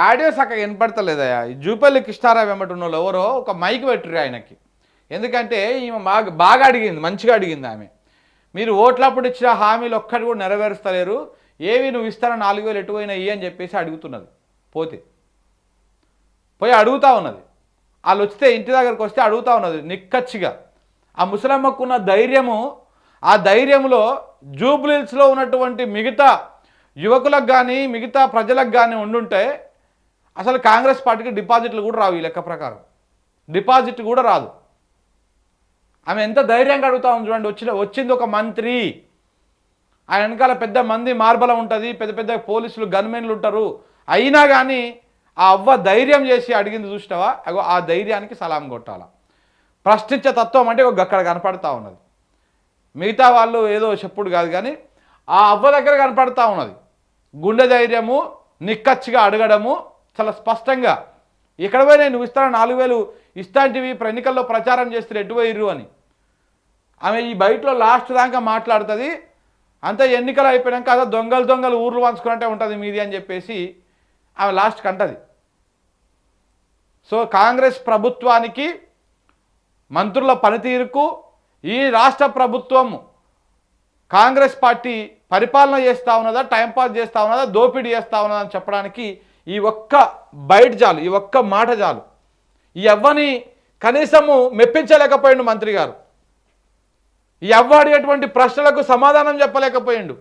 Audio చక్కగా వినపడతలేదయా. జూపల్లి కృష్ణారావు వెంబటున్న ఎవరో ఒక మైక్ పెట్టుర్రు ఆయనకి. ఎందుకంటే ఈమె బాగా అడిగింది, మంచిగా అడిగింది ఆమె. మీరు ఓట్లప్పుడు ఇచ్చిన హామీలు ఒక్కటి కూడా నెరవేరుస్తలేరు, ఏవి నువ్వు ఇస్తాను 4,000 ఎటు పోయినా ఇయ్యి అని చెప్పేసి అడుగుతున్నది. పోయి అడుగుతూ ఉన్నది. వాళ్ళు వస్తే ఇంటి దగ్గరకు వస్తే అడుగుతూ ఉన్నది నిక్కచ్చిగా. ఆ ముసలమ్మకున్న ధైర్యము, ఆ ధైర్యంలో జూబ్లీహిల్స్లో ఉన్నటువంటి మిగతా యువకులకు కానీ మిగతా ప్రజలకు కానీ ఉండుంటే అసలు కాంగ్రెస్ పార్టీకి డిపాజిట్లు కూడా రావు. ఈ లెక్క ప్రకారం డిపాజిట్ కూడా రాదు. ఆమె ఎంత ధైర్యంగా అడుగుతా ఉంది చూడండి. వచ్చింది ఒక మంత్రి, ఆయన వెనకాల పెద్ద మంది మార్బలం ఉంటుంది, పెద్ద పెద్ద పోలీసులు గన్మెన్లు ఉంటారు. అయినా కానీ ఆ అవ్వ ధైర్యం చేసి అడిగింది చూసినావా? అగో ఆ ధైర్యానికి సలాం కొట్టాల. ప్రశ్నించే తత్వం అంటే అక్కడ కనపడతా ఉన్నది. మిగతా వాళ్ళు ఏదో చెప్పుడు కాదు, కానీ ఆ అవ్వ దగ్గర కనపడతా ఉన్నది గుండె ధైర్యము, నిక్కచ్చిగా అడగడము చాలా స్పష్టంగా. ఇక్కడ పోయి నేను ఇస్తాను 4,000 ఇస్తాంటివి ఎన్నికల్లో ప్రచారం చేస్తే ఎటు పోయిర్రు అని ఆమె ఈ బయటలో లాస్ట్ దాకా మాట్లాడుతుంది. అంతా ఎన్నికలు అయిపోయాక అదో దొంగలు ఊర్లు పంచుకున్నట్టే ఉంటుంది మీది అని చెప్పేసి ఆమె లాస్ట్కి అంటది. సో కాంగ్రెస్ ప్రభుత్వానికి, మంత్రుల పనితీరుకు, ఈ రాష్ట్ర ప్రభుత్వం కాంగ్రెస్ పార్టీ పరిపాలన చేస్తూ ఉన్నదా, టైంపాస్ చేస్తూ ఉన్నదా, దోపిడీ చేస్తూ ఉన్నదా అని చెప్పడానికి ఈ ఒక్క బయట చాలు, ఈ ఒక్క మాట చాలు. ఈ అవ్వని కనీసము మెప్పించలేకపోయిండు మంత్రి గారు. ఈ అవ్వ అడిగేటువంటి ప్రశ్నలకు సమాధానం చెప్పలేకపోయిండు.